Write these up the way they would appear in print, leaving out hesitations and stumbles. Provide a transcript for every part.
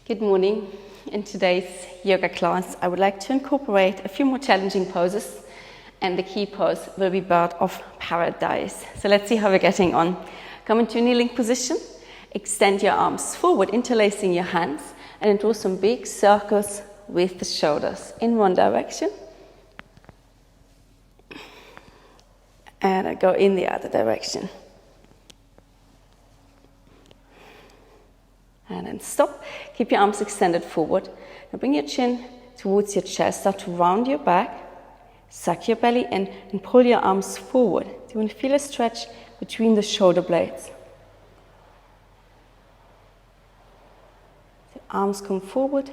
Good morning. In today's yoga class, I would like to incorporate a few more challenging poses, and the key pose will be Bird of Paradise. So let's see how we're getting on. Come into a kneeling position, extend your arms forward, interlacing your hands, and draw some big circles with the shoulders in one direction. And I go in the other direction. And then stop. Keep your arms extended forward. Now bring your chin towards your chest. Start to round your back. Suck your belly in and pull your arms forward. So you want to feel a stretch between the shoulder blades. So arms come forward.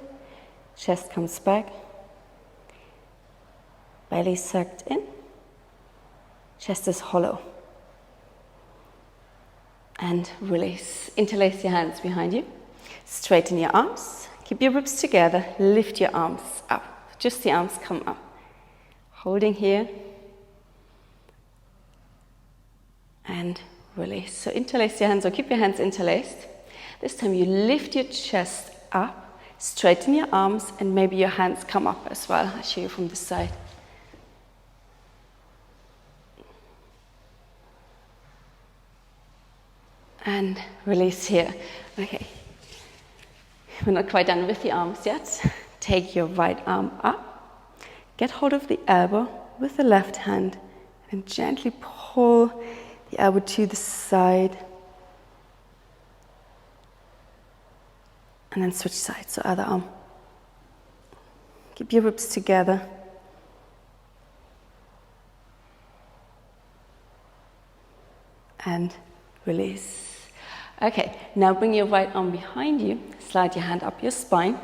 Chest comes back. Belly sucked in. Chest is hollow. And release. Interlace your hands behind you. Straighten your arms. Keep your ribs together. Lift your arms up. Just the arms come up. Holding here. And release. So interlace your hands or keep your hands interlaced. This time you lift your chest up. Straighten your arms and maybe your hands come up as well. I'll show you from this side. And release here. Okay. We're not quite done with the arms yet. Take your right arm up. Get hold of the elbow with the left hand and gently pull the elbow to the side. And then switch sides, so other arm. Keep your ribs together. And release. Okay, now bring your right arm behind you, slide your hand up your spine,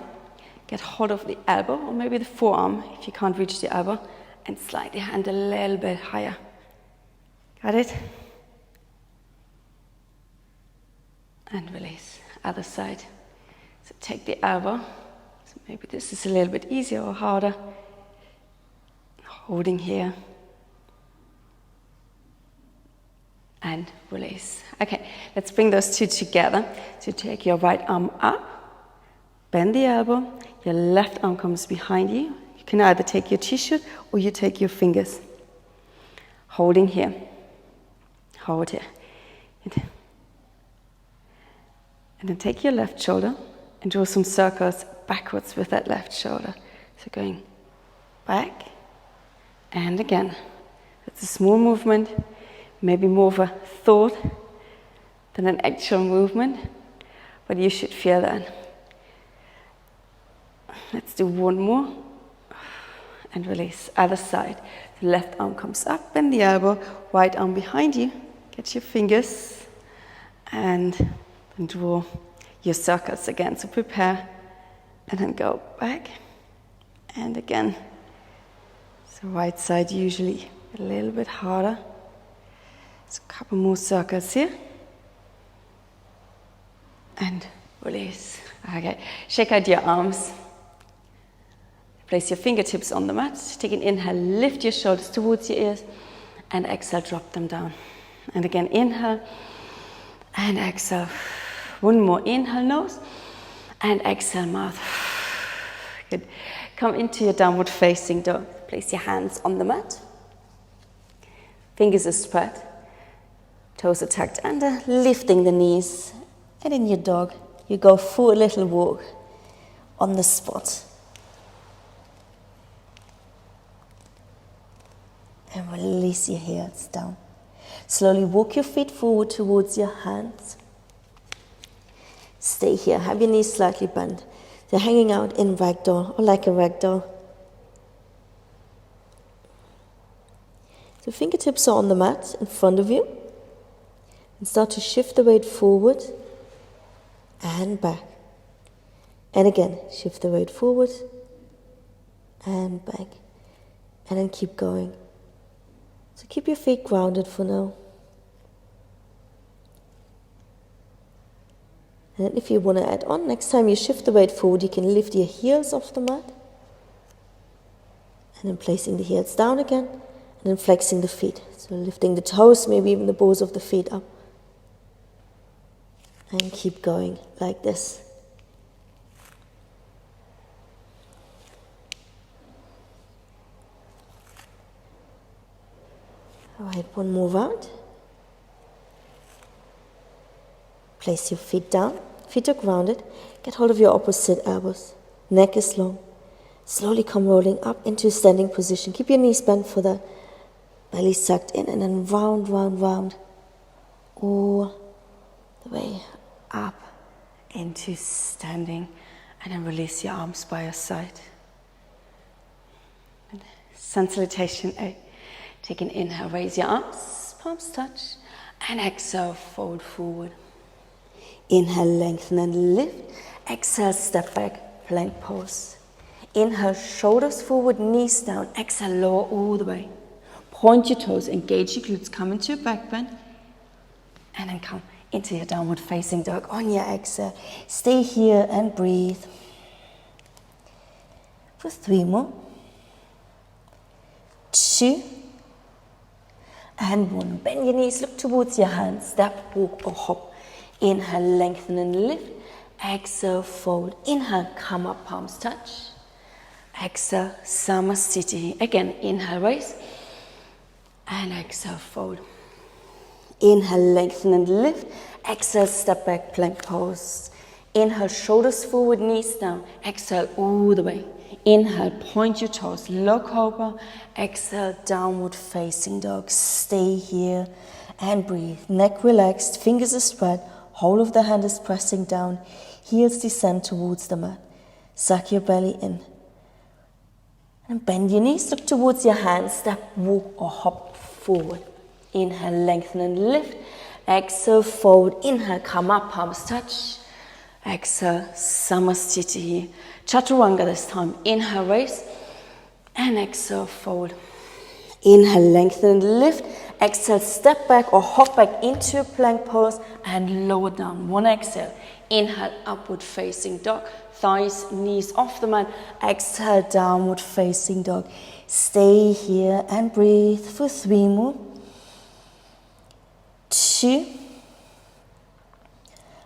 get hold of the elbow or maybe the forearm if you can't reach the elbow, and slide your hand a little bit higher. Got it? And release. Other side. So take the elbow, so maybe this is a little bit easier or harder. Holding here. And release. Okay, let's bring those two together. So take your right arm up, bend the elbow, your left arm comes behind you. You can either take your t-shirt or you take your fingers. Holding here. Hold here. And then take your left shoulder and draw some circles backwards with that left shoulder. So going back and again. It's a small movement. Maybe more of a thought than an actual movement, but you should feel that. Let's do one more. And release. Other side. The left arm comes up, bend the elbow, right arm behind you. Get your fingers and then draw your circles again. So prepare and then go back and again. So right side usually a little bit harder. So a couple more circles here. And release. Okay, shake out your arms. Place your fingertips on the mat. Take an inhale, lift your shoulders towards your ears. And exhale, drop them down. And again, inhale and exhale. One more, inhale, nose. And exhale, mouth. Good. Come into your downward facing dog. Place your hands on the mat. Fingers are spread. Toes are tucked under, lifting the knees. And in your dog, you go for a little walk on the spot. And release your heels down. Slowly walk your feet forward towards your hands. Stay here. Have your knees slightly bent. They're hanging out in ragdoll or like a ragdoll. So fingertips are on the mat in front of you. And start to shift the weight forward and back. And again, shift the weight forward and back. And then keep going. So keep your feet grounded for now. And if you want to add on, next time you shift the weight forward, you can lift your heels off the mat. And then placing the heels down again. And then flexing the feet. So lifting the toes, maybe even the balls of the feet up. And keep going like this. Alright, one more round. Place your feet down. Feet are grounded. Get hold of your opposite elbows. Neck is long. Slowly come rolling up into standing position. Keep your knees bent for the belly sucked in, and then round, round, round. All the way up into standing, and then release your arms by your side. Sun salutation A. Take an inhale, raise your arms, palms touch, and exhale, fold forward. Inhale, lengthen and lift. Exhale, step back, plank pose. Inhale, shoulders forward, knees down. Exhale, lower all the way. Point your toes, engage your glutes, come into your back bend, and then come into your downward facing dog. On your exhale, stay here and breathe. For 3 more. 2 and 1. Bend your knees, look towards your hands. Step, walk or hop. Inhale, lengthen and lift. Exhale, fold. Inhale, come up, palms touch. Exhale, Samasthiti. Again, inhale, raise. And exhale, fold. Inhale, lengthen and lift. Exhale, step back, plank pose. Inhale, shoulders forward, knees down. Exhale, all the way. Inhale, point your toes, low cobra. Exhale, downward facing dog. Stay here and breathe. Neck relaxed, fingers are spread. Whole of the hand is pressing down. Heels descend towards the mat. Suck your belly in. And bend your knees, look towards your hands. Step, walk or hop forward. Inhale, lengthen and lift. Exhale, fold. Inhale, come up, palms touch. Exhale, Samasthiti. Chaturanga this time. Inhale, raise. And exhale, fold. Inhale, lengthen and lift. Exhale, step back or hop back into a plank pose and lower down. One exhale. Inhale, upward facing dog. Thighs, knees off the mat. Exhale, downward facing dog. Stay here and breathe for 3 more. 2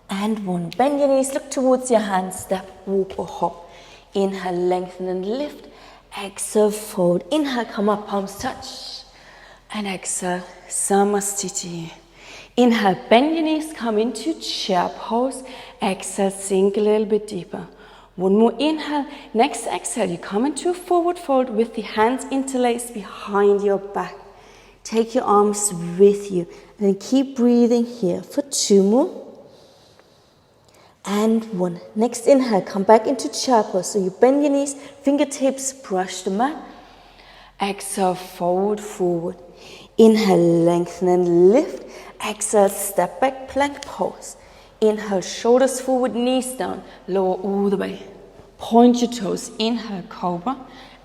and 1. Bend your knees, look towards your hands. Step, walk or hop. Inhale, lengthen and lift. Exhale, fold. Inhale, come up, palms touch. And exhale, Samasthiti. Inhale, bend your knees, come into chair pose. Exhale, sink a little bit deeper. One more inhale. Next exhale, you come into a forward fold with the hands interlaced behind your back. Take your arms with you and then keep breathing here for 2 more. And 1. Next inhale, come back into chair pose. So you bend your knees, fingertips brush the mat. Exhale, fold forward. Inhale, lengthen and lift. Exhale, step back, plank pose. Inhale, shoulders forward, knees down, lower all the way. Point your toes. Inhale, cobra.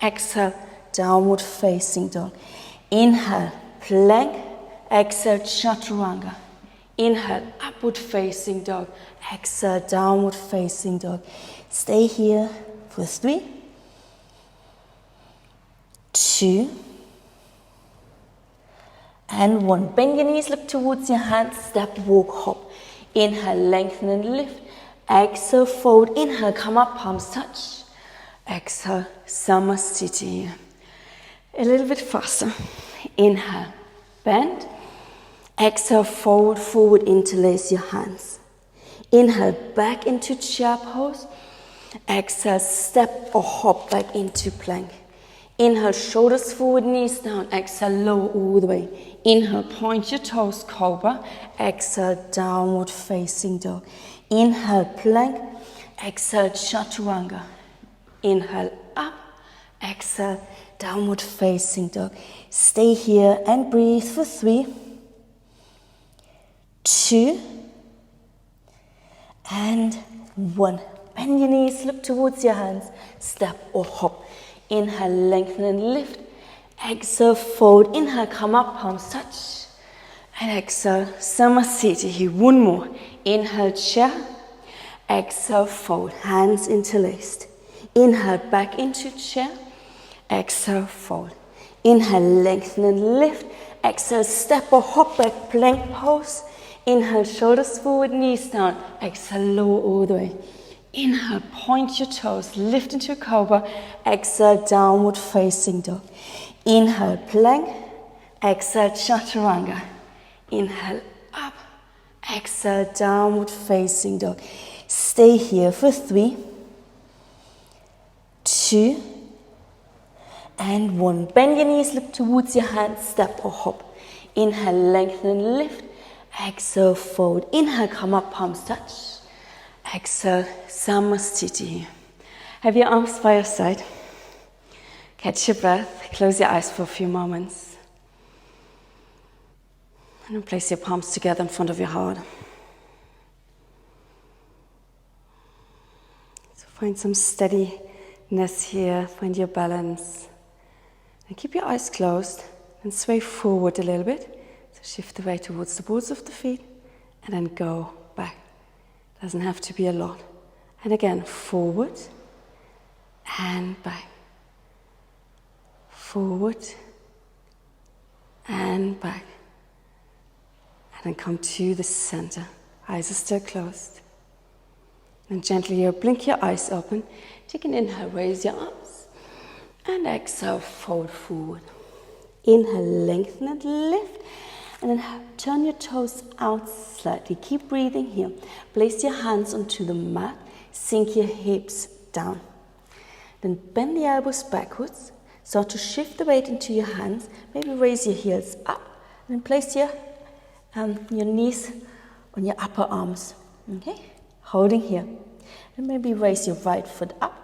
Exhale, downward facing dog. Inhale, plank. Exhale, chaturanga. Inhale, upward facing dog. Exhale, downward facing dog. Stay here for 3, 2, and 1. Bend your knees, look towards your hands. Step, walk, hop. Inhale, lengthen and lift. Exhale, fold. Inhale, come up, palms touch. Exhale, Samasthiti. A little bit faster. Inhale, bend. Exhale, fold forward, interlace your hands. Inhale, back into chair pose. Exhale, step or hop back into plank. Inhale, shoulders forward, knees down. Exhale, lower all the way. Inhale, point your toes, cobra. Exhale, downward facing dog. Inhale, plank. Exhale, chaturanga. Inhale, up. Exhale, downward facing dog. Stay here and breathe for 3, 2, and 1. Bend your knees, look towards your hands. Step or hop. Inhale, lengthen and lift. Exhale, fold. Inhale, come up, palms touch. And exhale, Samasthiti. 1 more. Inhale, chair. Exhale, fold. Hands interlaced. Inhale, back into chair. Exhale, fold. Inhale, lengthen and lift. Exhale, step or hop back, plank pose. Inhale, shoulders forward, knees down. Exhale, lower all the way. Inhale, point your toes, lift into a cobra. Exhale, downward facing dog. Inhale, plank. Exhale, chaturanga. Inhale, up. Exhale, downward facing dog. Stay here for 3, 2, and 1. Bend your knees, look towards your hands, step or hop. Inhale, lengthen and lift. Exhale, fold. Inhale, come up, palms touch. Exhale, Samasthiti. Have your arms by your side. Catch your breath. Close your eyes for a few moments. And then place your palms together in front of your heart. So find some steadiness here. Find your balance. And keep your eyes closed and sway forward a little bit. So shift the weight towards the balls of the feet and then go back. Doesn't have to be a lot. And again, forward and back. Forward and back. And then come to the center. Eyes are still closed. And gently blink your eyes open. Take an inhale, raise your arms. And exhale, fold forward. Inhale, lengthen and lift. And then turn your toes out slightly. Keep breathing here. Place your hands onto the mat. Sink your hips down. Then bend the elbows backwards. Start to shift the weight into your hands. Maybe raise your heels up. And then place your knees on your upper arms. Okay? Holding here. And maybe raise your right foot up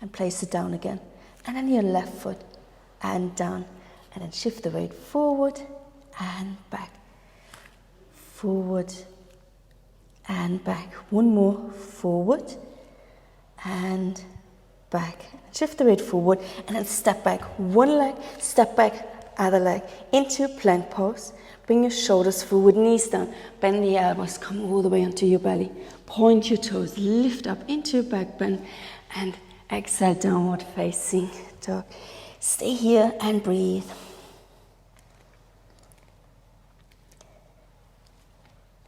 and place it down again. And then your left foot and down. And then shift the weight forward and back. Forward and back. One more. Forward and back. Shift the weight forward and then step back. One leg, step back, other leg. Into plank pose. Bring your shoulders forward, knees down. Bend the elbows, come all the way onto your belly. Point your toes, lift up into your back bend. And exhale, downward facing dog. Stay here and breathe.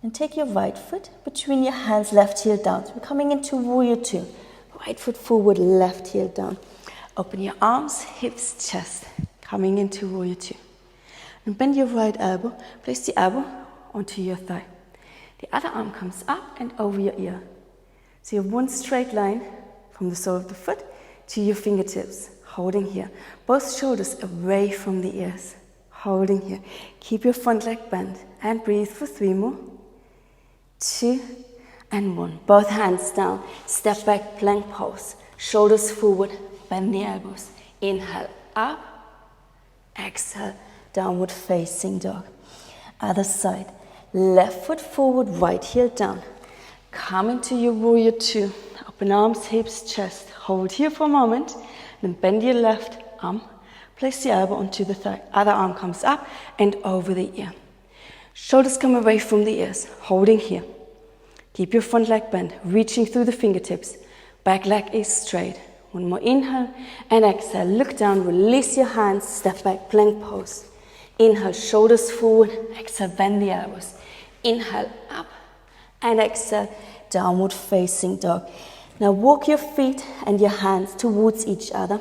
And take your right foot between your hands, left heel down. So we're coming into warrior 2. Right foot forward, left heel down. Open your arms, hips, chest. Coming into warrior 2. And bend your right elbow. Place the elbow onto your thigh. The other arm comes up and over your ear. So you have one straight line from the sole of the foot to your fingertips. Holding here. Both shoulders away from the ears. Holding here. Keep your front leg bent. And breathe for 3 more. 2 and 1. Both hands down. Step back, plank pose. Shoulders forward. Bend the elbows. Inhale, up. Exhale, downward facing dog. Other side. Left foot forward, right heel down. Come into your warrior 2. Open arms, hips, chest. Hold here for a moment. Then bend your left arm. Place the elbow onto the thigh. Other arm comes up and over the ear. Shoulders come away from the ears. Holding here. Keep your front leg bent, reaching through the fingertips. Back leg is straight. One more inhale and exhale. Look down, release your hands, step back, plank pose. Inhale, shoulders forward. Exhale, bend the elbows. Inhale, up. And exhale, downward facing dog. Now walk your feet and your hands towards each other.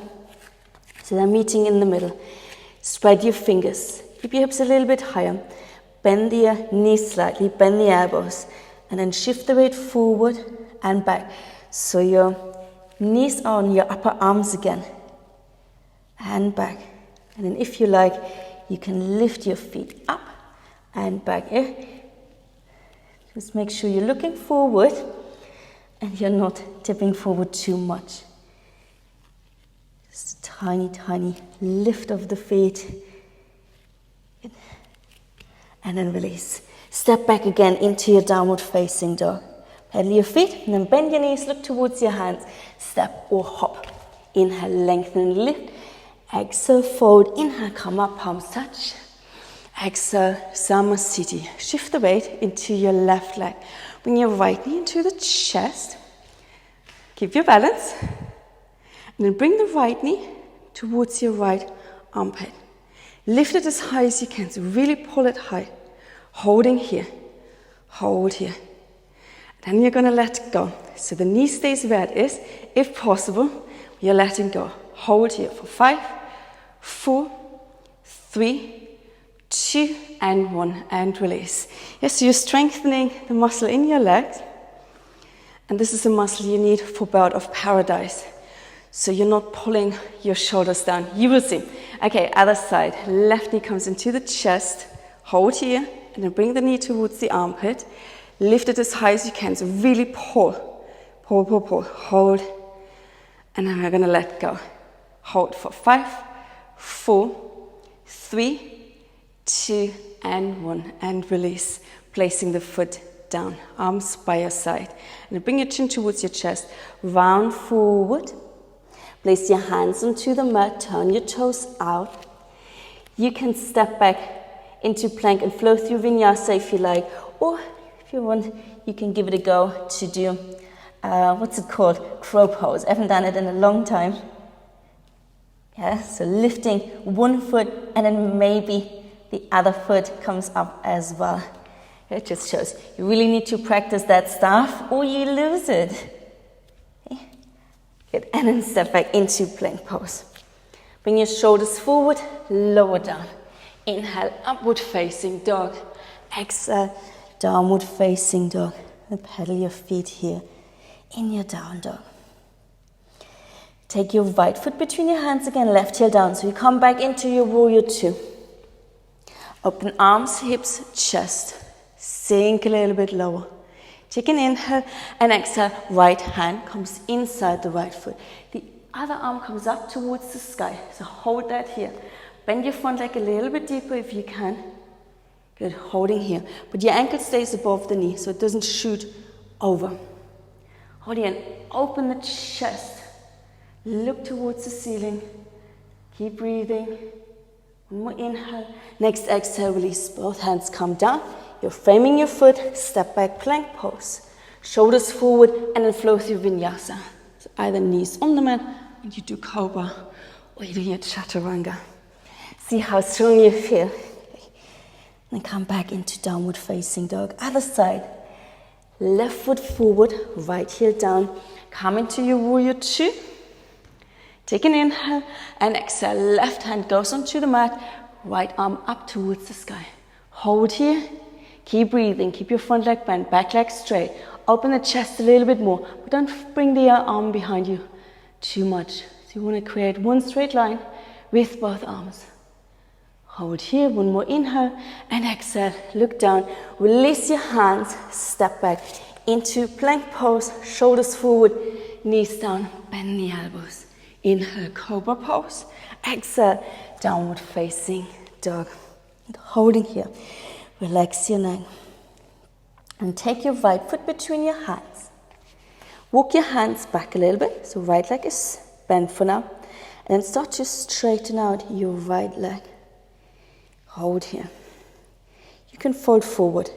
So they're meeting in the middle. Spread your fingers. Keep your hips a little bit higher. Bend the knees slightly, bend the elbows. And then shift the weight forward and back. So your knees are on your upper arms again. And back. And then if you like, you can lift your feet up and back. Yeah? Just make sure you're looking forward and you're not tipping forward too much. Just a tiny, tiny lift of the feet. And then release. Step back again into your downward facing dog. Pedal your feet and then bend your knees, look towards your hands. Step or hop. Inhale, lengthen and lift. Exhale, fold. Inhale, come up, palms touch. Exhale, Samasthiti. Shift the weight into your left leg. Bring your right knee into the chest. Keep your balance. And then bring the right knee towards your right armpit. Lift it as high as you can, so really pull it high. Holding here. Hold here. Then you're going to let go. So the knee stays where it is. If possible, you're letting go. Hold here for 5, 4, 3, 2, and 1, and release. Yes, so you're strengthening the muscle in your legs. And this is a muscle you need for Bird of Paradise. So you're not pulling your shoulders down. You will see. Okay, other side. Left knee comes into the chest. Hold here, and then bring the knee towards the armpit. Lift it as high as you can. So really pull. Pull, pull, pull. Hold. And then we're going to let go. Hold for 5, 4, 3, 2, and 1. And release. Placing the foot down. Arms by your side. And then bring your chin towards your chest. Round forward. Place your hands onto the mat, turn your toes out. You can step back into plank and flow through vinyasa if you like, or if you want, you can give it a go to do, what's it called? Crow pose. I haven't done it in a long time. Yeah, so lifting one foot and then maybe the other foot comes up as well. It just shows you really need to practice that stuff or you lose it. Good. And then step back into plank pose. Bring your shoulders forward, lower down. Inhale, upward facing dog. Exhale, downward facing dog. And pedal your feet here in your down dog. Take your right foot between your hands again, left heel down. So you come back into your warrior 2. Open arms, hips, chest. Sink a little bit lower. Take an inhale and exhale, right hand comes inside the right foot. The other arm comes up towards the sky, so hold that here. Bend your front leg a little bit deeper if you can. Good, holding here. But your ankle stays above the knee, so it doesn't shoot over. Hold here and open the chest. Look towards the ceiling. Keep breathing. One more inhale. Next exhale, release. Both hands come down. You're framing your foot, step back plank pose. Shoulders forward and then flow through vinyasa. So either knees on the mat and you do cobra or you do your chaturanga. See how strong you feel. Okay. Then come back into downward facing dog. Other side. Left foot forward, right heel down. Come into your warrior 2. Take an inhale and exhale. Left hand goes onto the mat. Right arm up towards the sky. Hold here. Keep breathing, keep your front leg bent, back leg straight. Open the chest a little bit more, but don't bring the arm behind you too much. So you want to create one straight line with both arms. Hold here, one more inhale, and exhale, look down. Release your hands, step back into plank pose, shoulders forward, knees down, bend the elbows. Inhale, cobra pose. Exhale, downward facing dog. And holding here. Relax your neck. And take your right foot between your hands. Walk your hands back a little bit. So right leg is bent for now. And then start to straighten out your right leg. Hold here. You can fold forward.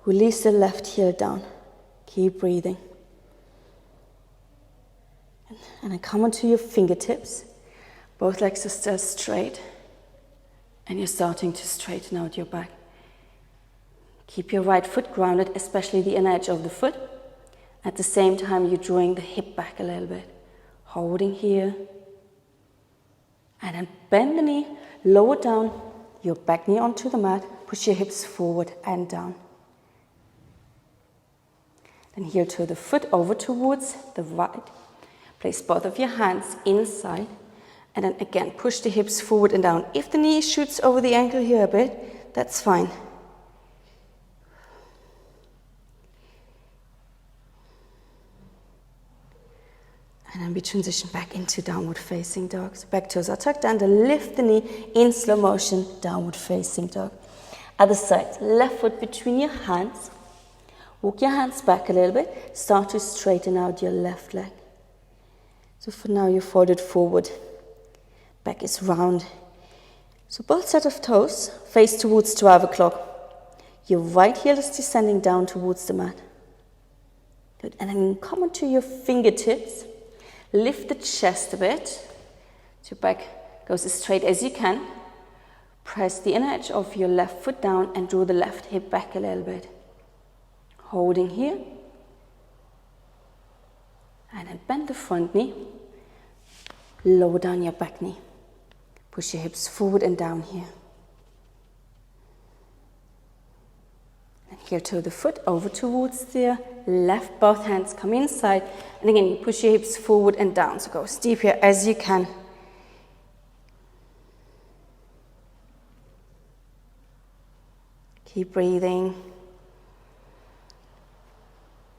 Release the left heel down. Keep breathing. And then come onto your fingertips. Both legs are still straight. And you're starting to straighten out your back. Keep your right foot grounded, especially the inner edge of the foot. At the same time, you're drawing the hip back a little bit. Holding here. And then bend the knee, lower down, your back knee onto the mat. Push your hips forward and down. Then heel toe the foot over towards the right. Place both of your hands inside. And then again, push the hips forward and down. If the knee shoots over the ankle here a bit, that's fine. And then we transition back into downward facing dog. So back toes are tucked under, lift the knee in slow motion, downward facing dog. Other side, left foot between your hands. Walk your hands back a little bit. Start to straighten out your left leg. So for now, you fold it forward. Back is round. So both sets of toes face towards 12 o'clock. Your right heel is descending down towards the mat. Good. And then come onto your fingertips. Lift the chest a bit. So your back goes as straight as you can. Press the inner edge of your left foot down and draw the left hip back a little bit. Holding here. And then bend the front knee. Lower down your back knee. Push your hips forward and down here. Heel toe the foot over towards the left. Both hands come inside. And again, you push your hips forward and down. So go as deep here as you can. Keep breathing.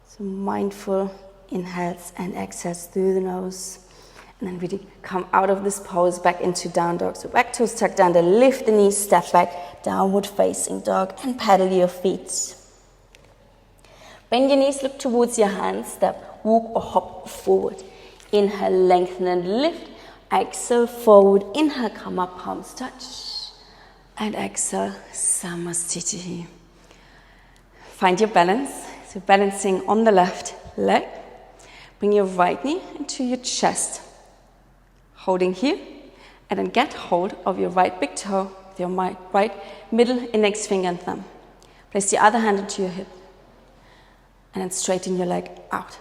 So mindful inhales and exhales through the nose. And then really come out of this pose back into down dog. So back toes tucked under, lift the knees, step back, downward facing dog, and paddle your feet. Bend your knees, look towards your hands, step, walk or hop forward. Inhale, lengthen and lift. Exhale, forward. Inhale, come up, palms touch. And exhale, Samasthiti. Find your balance. So balancing on the left leg. Bring your right knee into your chest. Holding here. And then get hold of your right big toe with your right middle index finger and thumb. Place the other hand into your hip. And then straighten your leg out.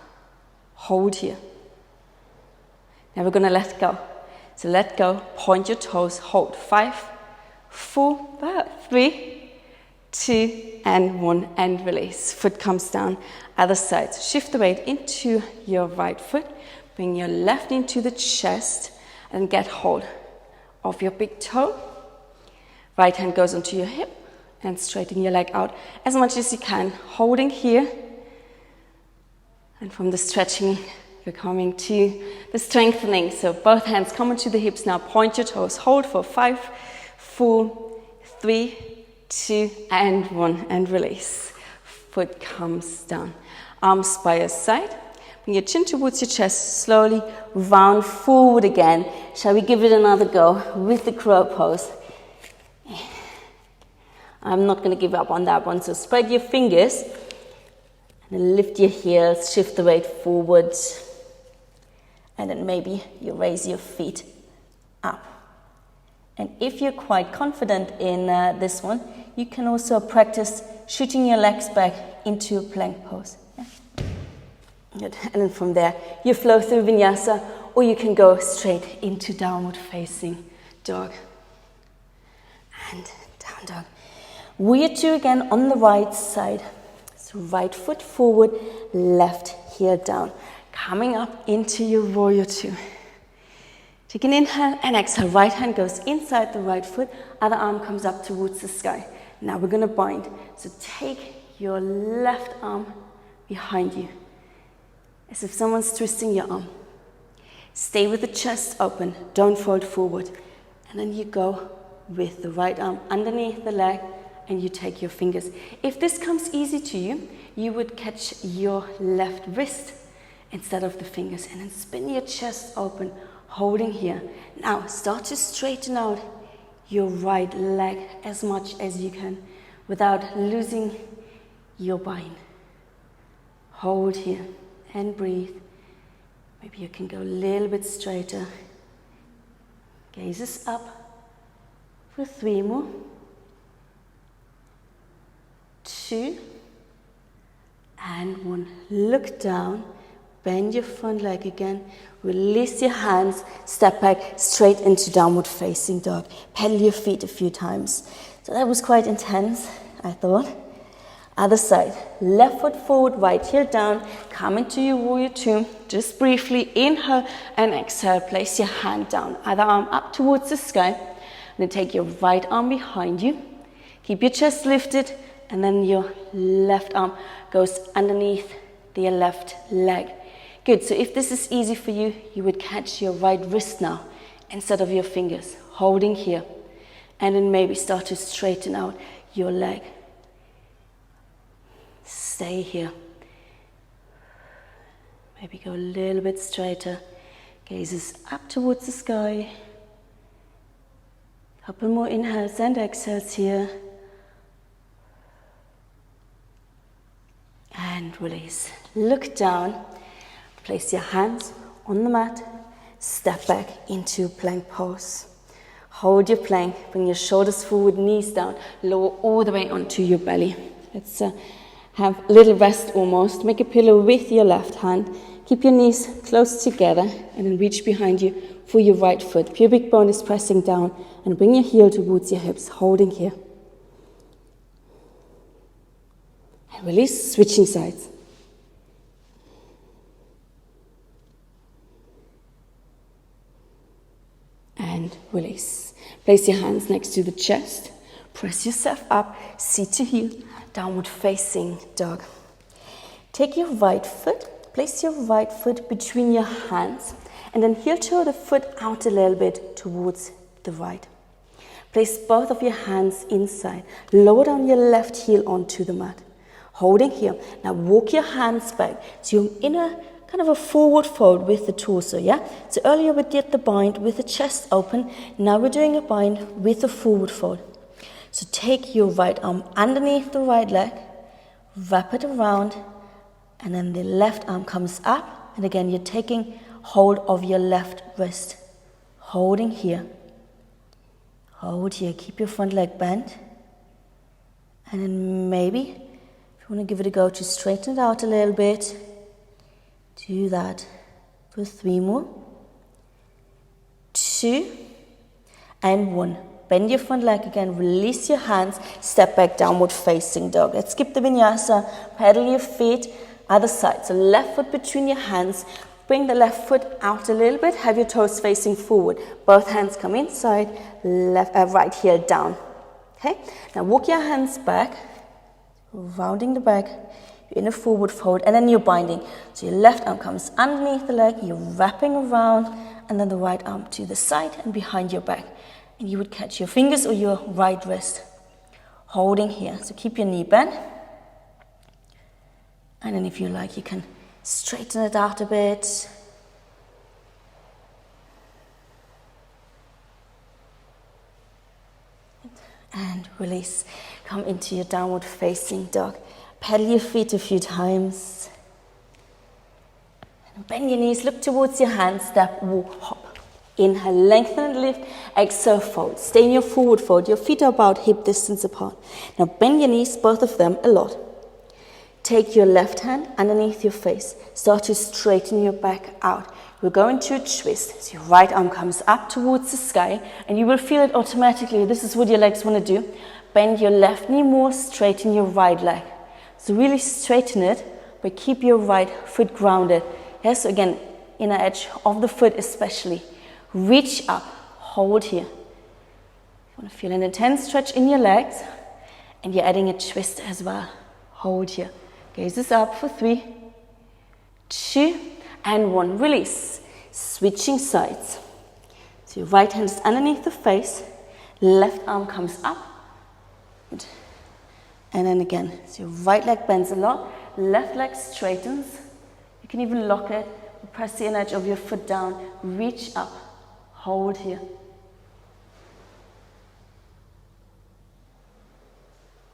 Hold here. Now we're going to let go. So let go, point your toes, hold. 5, 4, 3, 2, and 1, and release. Foot comes down, other side. So shift the weight into your right foot. Bring your left knee to the chest and get hold of your big toe. Right hand goes onto your hip and straighten your leg out as much as you can. Holding here. And from the stretching, we're coming to the strengthening. So both hands come onto the hips now. Point your toes. Hold for 5, 4, 3, 2, and 1. And release. Foot comes down. Arms by your side. Bring your chin towards your chest. Slowly round forward again. Shall we give it another go with the crow pose? I'm not going to give up on that one. So spread your fingers. And then lift your heels, shift the weight forward. And then maybe you raise your feet up. And if you're quite confident in this one, you can also practice shooting your legs back into a plank pose. Yeah. Good. And then from there, you flow through vinyasa, or you can go straight into downward facing dog. And down dog. Warrior 2 again on the right side. So right foot forward, left heel down. Coming up into your warrior 2. Take an inhale and exhale. Right hand goes inside the right foot. Other arm comes up towards the sky. Now we're going to bind. So take your left arm behind you. As if someone's twisting your arm. Stay with the chest open. Don't fold forward. And then you go with the right arm underneath the leg. And you take your fingers. If this comes easy to you, you would catch your left wrist instead of the fingers. And then spin your chest open, holding here. Now start to straighten out your right leg as much as you can without losing your bind. Hold here and breathe. Maybe you can go a little bit straighter. Gazes up for 3 more. 2 and 1. Look down, bend your front leg again, release your hands, step back straight into downward facing dog. Pedal your feet a few times. So that was quite intense, I thought. Other side, left foot forward, right heel down, come into your warrior 2. Just briefly inhale and exhale, place your hand down, other arm up towards the sky. And then take your right arm behind you. Keep your chest lifted. And then your left arm goes underneath the left leg. Good, so if this is easy for you, you would catch your right wrist now instead of your fingers, holding here. And then maybe start to straighten out your leg. Stay here. Maybe go a little bit straighter. Gazes up towards the sky. Couple more inhales and exhales here. And release. Look down. Place your hands on the mat. Step back into plank pose. Hold your plank. Bring your shoulders forward, knees down. Lower all the way onto your belly. Let's have a little rest almost. Make a pillow with your left hand. Keep your knees close together and then reach behind you for your right foot. Pubic bone is pressing down and bring your heel towards your hips, holding here. And release, switching sides. And release. Place your hands next to the chest. Press yourself up, seat to heel, downward facing dog. Take your right foot, place your right foot between your hands, and then heel toe the foot out a little bit towards the right. Place both of your hands inside. Lower down your left heel onto the mat. Holding here. Now walk your hands back. So you're in a kind of a forward fold with the torso, yeah? So earlier we did the bind with the chest open. Now we're doing a bind with the forward fold. So take your right arm underneath the right leg, wrap it around, and then the left arm comes up. And again, you're taking hold of your left wrist. Holding here. Hold here. Keep your front leg bent. And then maybe, if you want to give it a go, to straighten it out a little bit. Do that for 3 more. 2 and 1. Bend your front leg again, release your hands, step back, downward facing dog. Let's skip the vinyasa, pedal your feet, other side. So left foot between your hands, bring the left foot out a little bit, have your toes facing forward. Both hands come inside, right heel down. Okay, now walk your hands back, rounding the back, you're in a forward fold, and then you're binding. So your left arm comes underneath the leg, you're wrapping around, and then the right arm to the side and behind your back. And you would catch your fingers or your right wrist. Holding here. So keep your knee bent. And then if you like, you can straighten it out a bit. And release. Come into your downward facing dog. Pedal your feet a few times. And bend your knees, look towards your hands, step, walk, hop. Inhale, lengthen and lift. Exhale, fold. Stay in your forward fold. Your feet are about hip distance apart. Now bend your knees, both of them, a lot. Take your left hand underneath your face. Start to straighten your back out. We're going to a twist. So your right arm comes up towards the sky, and you will feel it automatically. This is what your legs want to do. Bend your left knee more, straighten your right leg. So really straighten it, but keep your right foot grounded. Yes, so again, inner edge of the foot especially. Reach up, hold here. You want to feel an intense stretch in your legs, and you're adding a twist as well. Hold here. Gaze up for 3, 2, and 1. Release. Switching sides. So your right hand is underneath the face, left arm comes up, and then again. So your right leg bends a lot, left leg straightens. You can even lock it, press the inner edge of your foot down, reach up. Hold here.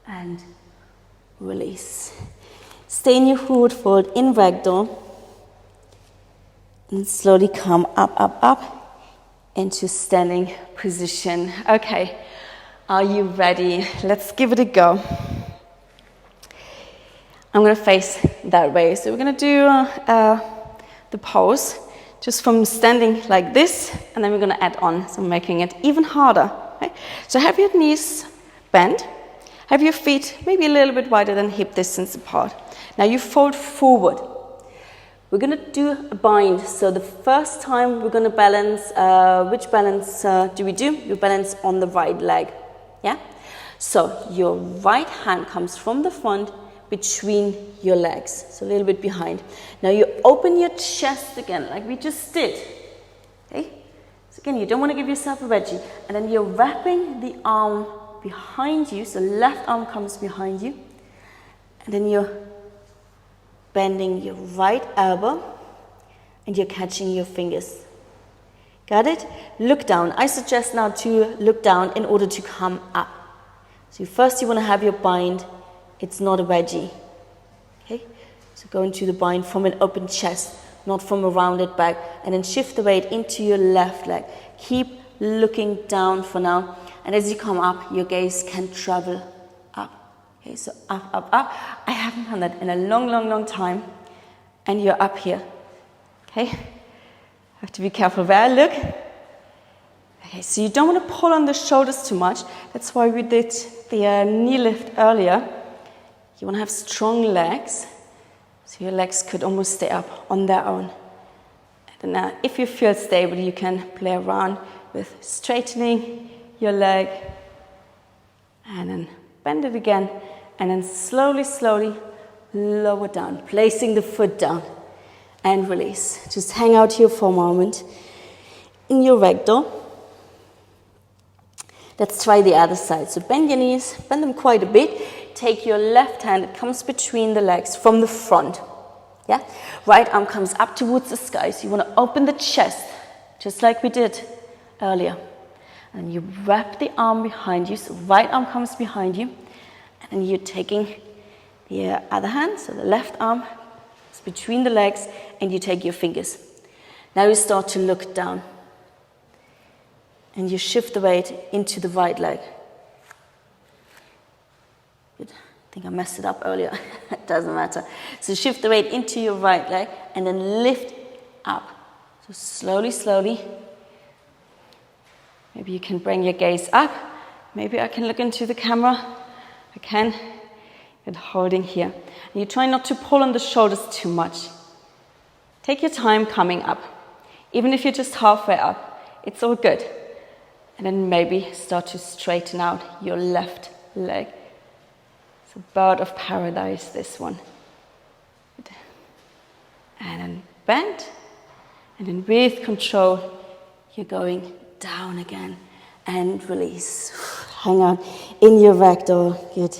And release. Stay in your forward fold in ragdoll. And slowly come up, up, up into standing position. Okay, are you ready? Let's give it a go. I'm going to face that way. So we're going to do the pose. Just from standing like this, and then we're going to add on, so making it even harder. Okay? So have your knees bent, have your feet maybe a little bit wider than hip distance apart. Now you fold forward. We're going to do a bind. So the first time we're going to balance, which balance do we do? You balance on the right leg. Yeah? So your right hand comes from the front, between your legs, so a little bit behind. Now you open your chest again, like we just did. Okay? So again, you don't want to give yourself a wedgie. And then you're wrapping the arm behind you, so left arm comes behind you. And then you're bending your right elbow, and you're catching your fingers. Got it? Look down. I suggest now to look down in order to come up. So first you want to have your bind. It's not a wedgie. Okay? So go into the bind from an open chest, not from a rounded back, and then shift the weight into your left leg. Keep looking down for now, and as you come up, your gaze can travel up. Okay, so up, up, up. I haven't done that in a long, long, long time, and you're up here. Okay? Have to be careful where I look. Okay, so you don't want to pull on the shoulders too much. That's why we did the knee lift earlier. You want to have strong legs, so your legs could almost stay up on their own. And now, if you feel stable, you can play around with straightening your leg, and then bend it again, and then slowly, slowly lower down, placing the foot down, and release. Just hang out here for a moment in your ragdoll. Let's try the other side. So bend your knees, bend them quite a bit. Take your left hand, it comes between the legs from the front. Yeah? Right arm comes up towards the sky. So you want to open the chest, just like we did earlier. And you wrap the arm behind you. So right arm comes behind you. And then you're taking the other hand, so the left arm is between the legs, and you take your fingers. Now you start to look down. And you shift the weight into the right leg. Good. I think I messed it up earlier. It doesn't matter. So shift the weight into your right leg and then lift up. So slowly, slowly. Maybe you can bring your gaze up. Maybe I can look into the camera. I can. And holding here. And you try not to pull on the shoulders too much. Take your time coming up. Even if you're just halfway up, it's all good. And then maybe start to straighten out your left leg. So bird of paradise, this one. And then bend. And then with control, you're going down again. And release. Hang on in your ragdoll. Good.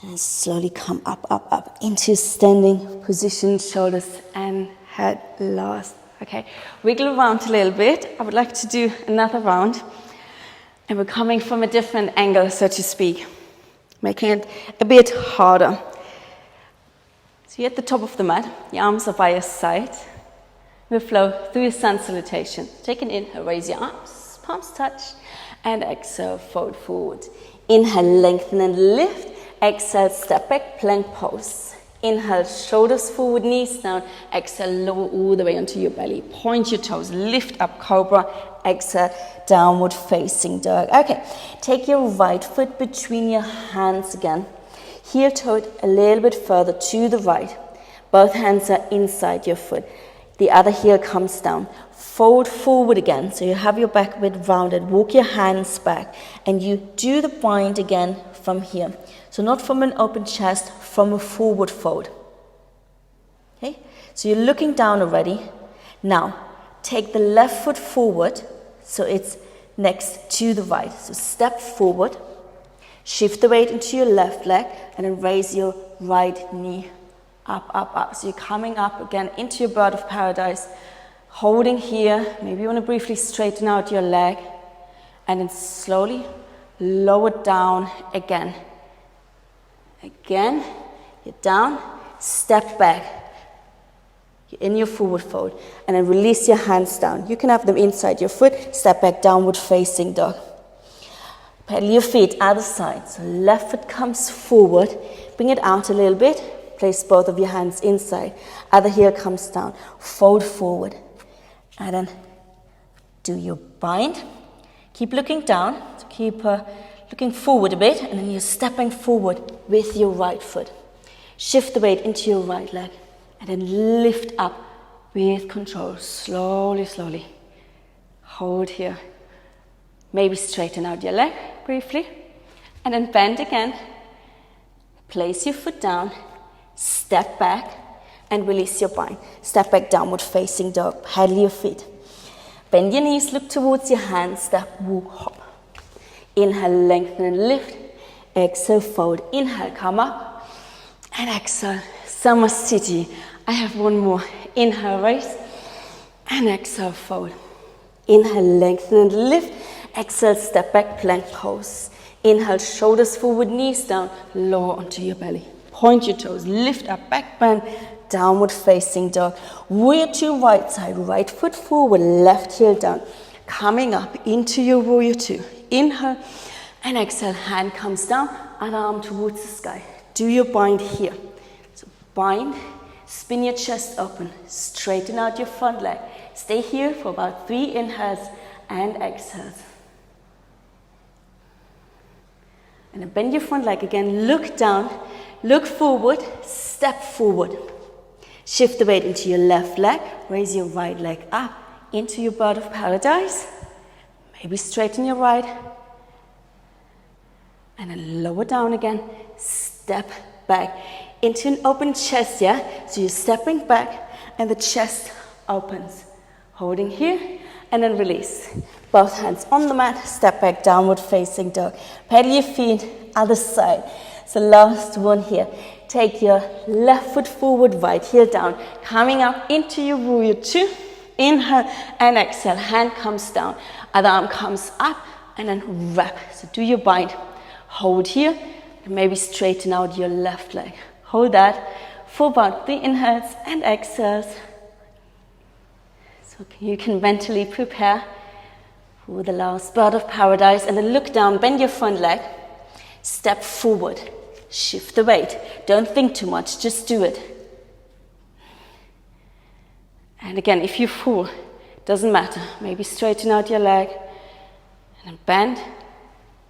And slowly come up, up, up into standing position, shoulders and head last. Okay, wiggle around a little bit. I would like to do another round. And we're coming from a different angle, so to speak. Making it a bit harder. So you're at the top of the mat. Your arms are by your side. We'll flow through your sun salutation. Take an inhale, raise your arms, palms touch. And exhale, fold forward. Inhale, lengthen and lift. Exhale, step back, plank pose. Inhale, shoulders forward, knees down. Exhale, lower all the way onto your belly. Point your toes, lift up, cobra. Exhale, downward facing dog. Okay, take your right foot between your hands again. Heel toe a little bit further to the right. Both hands are inside your foot. The other heel comes down. Fold forward again, so you have your back a bit rounded. Walk your hands back, and you do the bind again from here. So not from an open chest, from a forward fold. Okay, so you're looking down already. Now, take the left foot forward, so it's next to the right. So step forward, shift the weight into your left leg, and then raise your right knee up, up, up. So you're coming up again into your bird of paradise, holding here. Maybe you want to briefly straighten out your leg, and then slowly lower down again. Again, you're down, step back. You're in your forward fold, and then release your hands down. You can have them inside your foot, step back, downward facing dog. Pedal your feet other side. So left foot comes forward, bring it out a little bit, place both of your hands inside. Other heel comes down, fold forward, and then do your bind. Keep looking down, so keep looking forward a bit, and then you're stepping forward with your right foot. Shift the weight into your right leg, and then lift up with control, slowly, slowly. Hold here. Maybe straighten out your leg briefly, and then bend again. Place your foot down, step back, and release your bind. Step back, downward facing dog, pedal your feet. Bend your knees, look towards your hands, step, walk, hop. Inhale, lengthen and lift. Exhale, fold. Inhale, come up. And exhale, Summer City. I have one more. Inhale, raise. And exhale, fold. Inhale, lengthen and lift. Exhale, step back, plank pose. Inhale, shoulders forward, knees down. Lower onto your belly. Point your toes, lift up, back bend. Downward facing dog. Warrior two, right side. Right foot forward, left heel down. Coming up into your warrior two. Inhale and exhale, hand comes down, other arm towards the sky. Do your bind here. So bind, spin your chest open, straighten out your front leg. Stay here for about 3 inhales and exhales. And then bend your front leg again, look down, look forward, step forward. Shift the weight into your left leg, raise your right leg up into your bird of paradise. Maybe straighten your right. And then lower down again, step back into an open chest, yeah? So you're stepping back and the chest opens. Holding here and then release. Both hands on the mat, step back, downward facing dog. Pedal your feet, other side. So last one here. Take your left foot forward, right heel down. Coming up into your warrior two. Inhale and exhale, hand comes down. Other arm comes up and then wrap. So do your bind. Hold here and maybe straighten out your left leg. Hold that for about 3 inhales and exhales. So you can mentally prepare for the last bird of paradise and then look down, bend your front leg, step forward, shift the weight. Don't think too much, just do it. And again, if you fall, doesn't matter. Maybe straighten out your leg and then bend,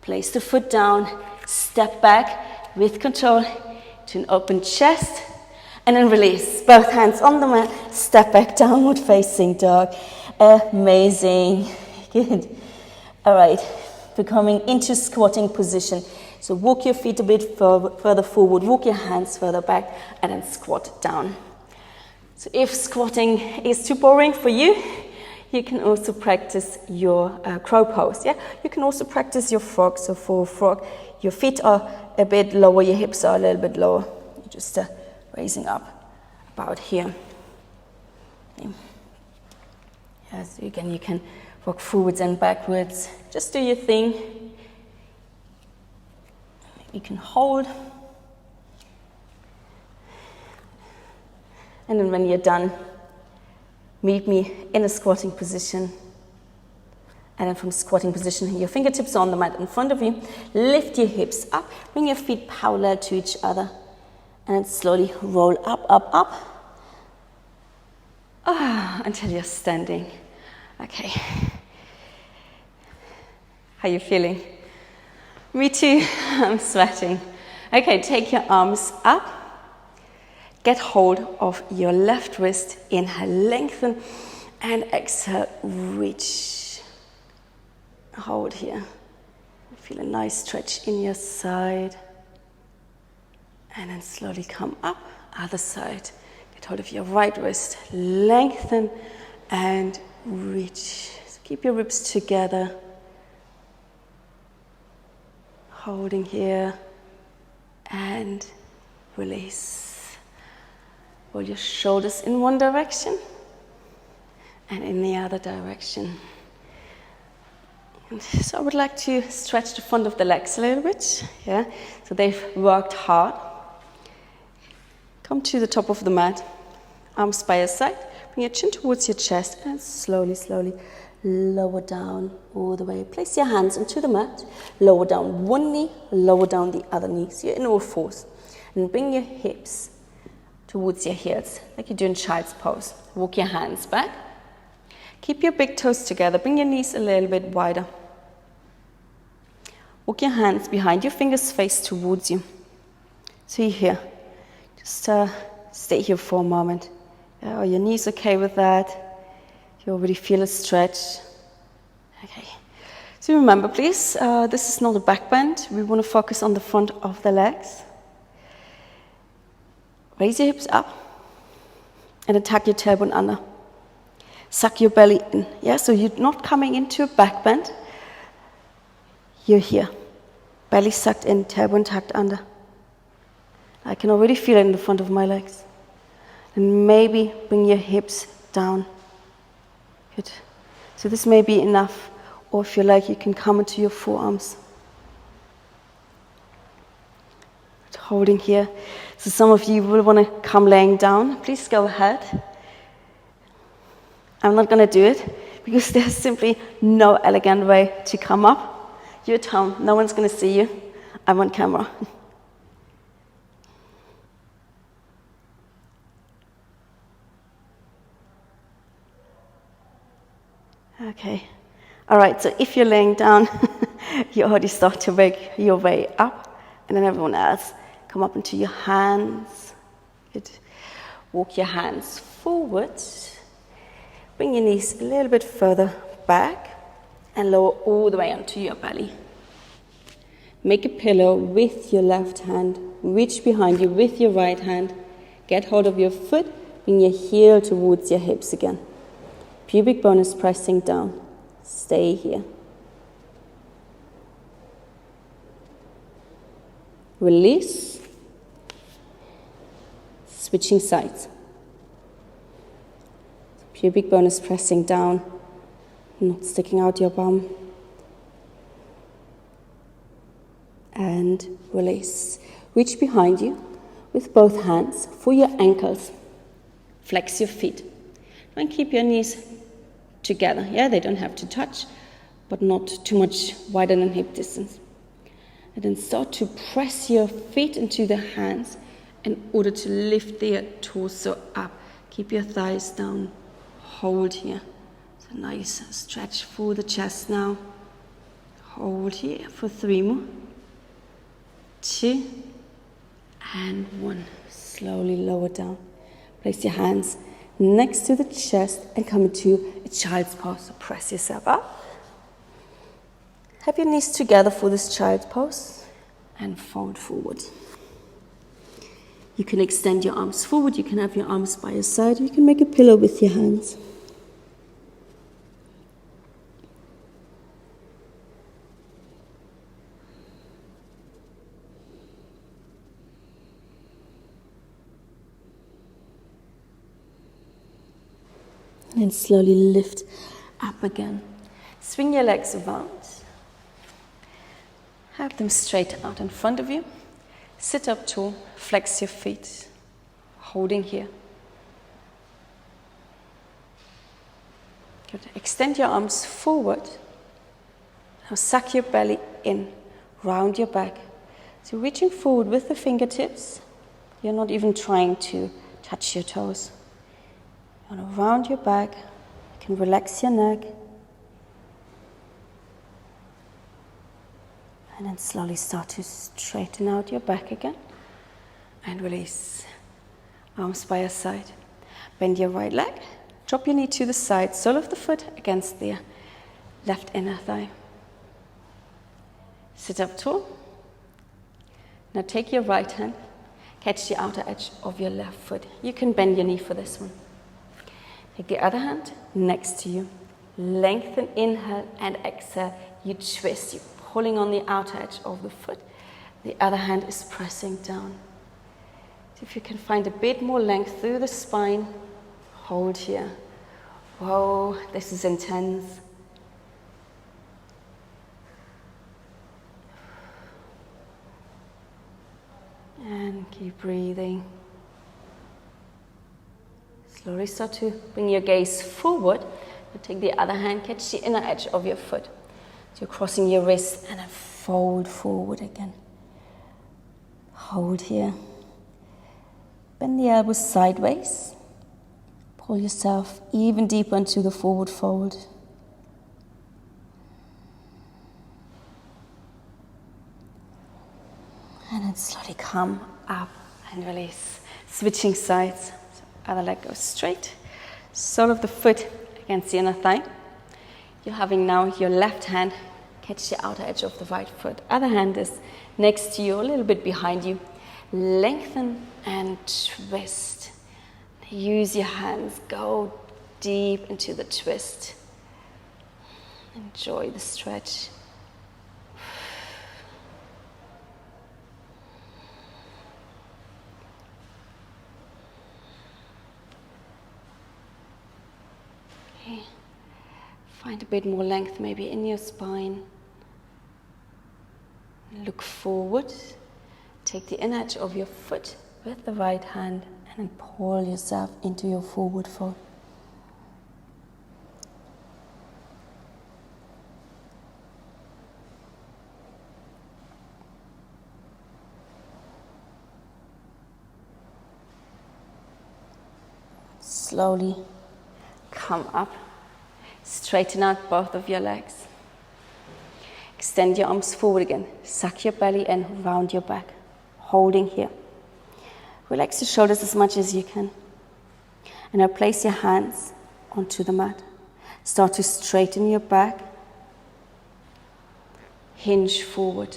place the foot down, step back with control to an open chest. And then release, both hands on the mat, step back, downward facing dog. Amazing, good. All right, we're coming into squatting position. So walk your feet a bit further forward, walk your hands further back, and then squat down. So if squatting is too boring for you, you can also practice your crow pose, yeah? You can also practice your frog, so for frog, your feet are a bit lower, your hips are a little bit lower. You just raising up about here. Okay. Yeah, so again, you can walk forwards and backwards. Just do your thing. You can hold. And then when you're done, meet me in a squatting position. And then from squatting position, your fingertips are on the mat in front of you. Lift your hips up. Bring your feet parallel to each other. And slowly roll up, up, up. Until you're standing. Okay. How are you feeling? Me too. I'm sweating. Okay, take your arms up. Get hold of your left wrist. Inhale, lengthen. And exhale, reach. Hold here. Feel a nice stretch in your side. And then slowly come up, other side. Get hold of your right wrist, lengthen and reach. So keep your ribs together. Holding here and release. Roll your shoulders in one direction and in the other direction. And so I would like to stretch the front of the legs a little bit. Yeah, so they've worked hard. Come to the top of the mat, arms by your side, bring your chin towards your chest and slowly, slowly lower down all the way. Place your hands onto the mat, lower down one knee, lower down the other knee. So you're in all fours. And bring your hips towards your heels, like you do in child's pose. Walk your hands back. Keep your big toes together, bring your knees a little bit wider. Walk your hands behind your fingers, face towards you. So you're here. Just stay here for a moment. Yeah, are your knees okay with that? You already feel a stretch? Okay. So remember, please, this is not a back bend. We want to focus on the front of the legs. Raise your hips up and then tuck your tailbone under. Suck your belly in. Yeah, so you're not coming into a back bend. You're here. Belly sucked in, tailbone tucked under. I can already feel it in the front of my legs. And maybe bring your hips down. Good. So this may be enough, or if you like, you can come into your forearms. Holding here. So some of you will want to come laying down. Please go ahead. I'm not going to do it, because there's simply no elegant way to come up. You're at home. No one's going to see you. I'm on camera. Okay. All right, so if you're laying down, You already start to make your way up, and then everyone else come up into your hands. Good. Walk your hands forward. Bring your knees a little bit further back and lower all the way onto your belly. Make a pillow with your left hand. Reach behind you with your right hand. Get hold of your foot. Bring your heel towards your hips again. Pubic bone is pressing down. Stay here. Release. Switching sides. Pubic bone is pressing down, not sticking out your bum. And release. Reach behind you with both hands for your ankles. Flex your feet. And keep your knees together. Yeah, they don't have to touch, but not too much wider than hip distance. And then start to press your feet into the hands in order to lift their torso up. Keep your thighs down. Hold here. So nice stretch for the chest now. Hold here for 3 more. 2 and 1. Slowly lower down. Place your hands next to the chest and come into a child's pose. So press yourself up. Have your knees together for this child's pose and fold forward. You can extend your arms forward. You can have your arms by your side. You can make a pillow with your hands. And slowly lift up again. Swing your legs around. Have them straight out in front of you. Sit up tall, flex your feet, holding here. Good. Extend your arms forward. Now suck your belly in, round your back. So reaching forward with the fingertips. You're not even trying to touch your toes. You want to round your back. You can relax your neck. And then slowly start to straighten out your back again. And release. Arms by your side. Bend your right leg. Drop your knee to the side. Sole of the foot against the left inner thigh. Sit up tall. Now take your right hand. Catch the outer edge of your left foot. You can bend your knee for this one. Take the other hand next to you. Lengthen, inhale and exhale. You twist. You pulling on the outer edge of the foot. The other hand is pressing down. So if you can find a bit more length through the spine, hold here. Whoa, this is intense. And keep breathing. Slowly start to bring your gaze forward. And take the other hand, catch the inner edge of your foot. So you're crossing your wrist and then fold forward again. Hold here. Bend the elbows sideways. Pull yourself even deeper into the forward fold. And then slowly come up and release. Switching sides. So other leg goes straight. Sole of the foot against the inner thigh. You're having now your left hand catch the outer edge of the right foot. Other hand is next to you, a little bit behind you. Lengthen and twist. Use your hands. Go deep into the twist. Enjoy the stretch. Okay. Find a bit more length maybe in your spine. Look forward. Take the inner edge of your foot with the right hand and then pull yourself into your forward fold. Slowly come up. Straighten out both of your legs. Extend your arms forward again. Suck your belly in, round your back. Holding here. Relax your shoulders as much as you can. And now place your hands onto the mat. Start to straighten your back. Hinge forward.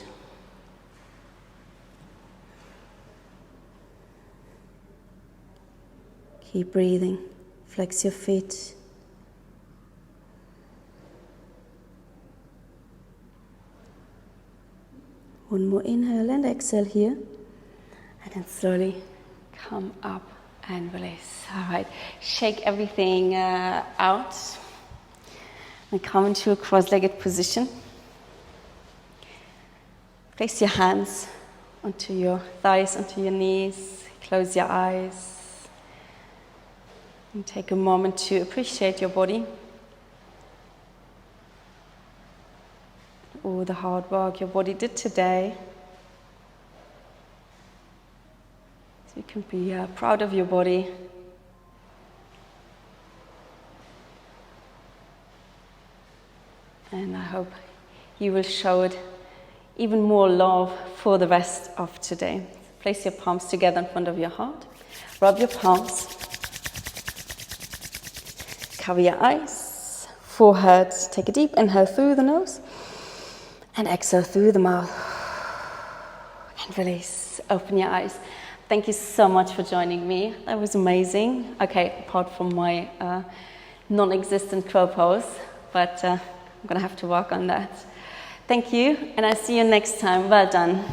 Keep breathing. Flex your feet. One more inhale and exhale here. And then slowly come up and release. All right, shake everything out. And come into a cross-legged position. Place your hands onto your thighs, onto your knees. Close your eyes. And take a moment to appreciate your body. All the hard work your body did today. So you can be proud of your body. And I hope you will show it even more love for the rest of today. Place your palms together in front of your heart. Rub your palms. Cover your eyes. Forehead. Take a deep inhale through the nose. And exhale through the mouth. And release. Open your eyes. Thank you so much for joining me. That was amazing. Okay, apart from my non-existent crow pose. But I'm going to have to work on that. Thank you, and I'll see you next time. Well done.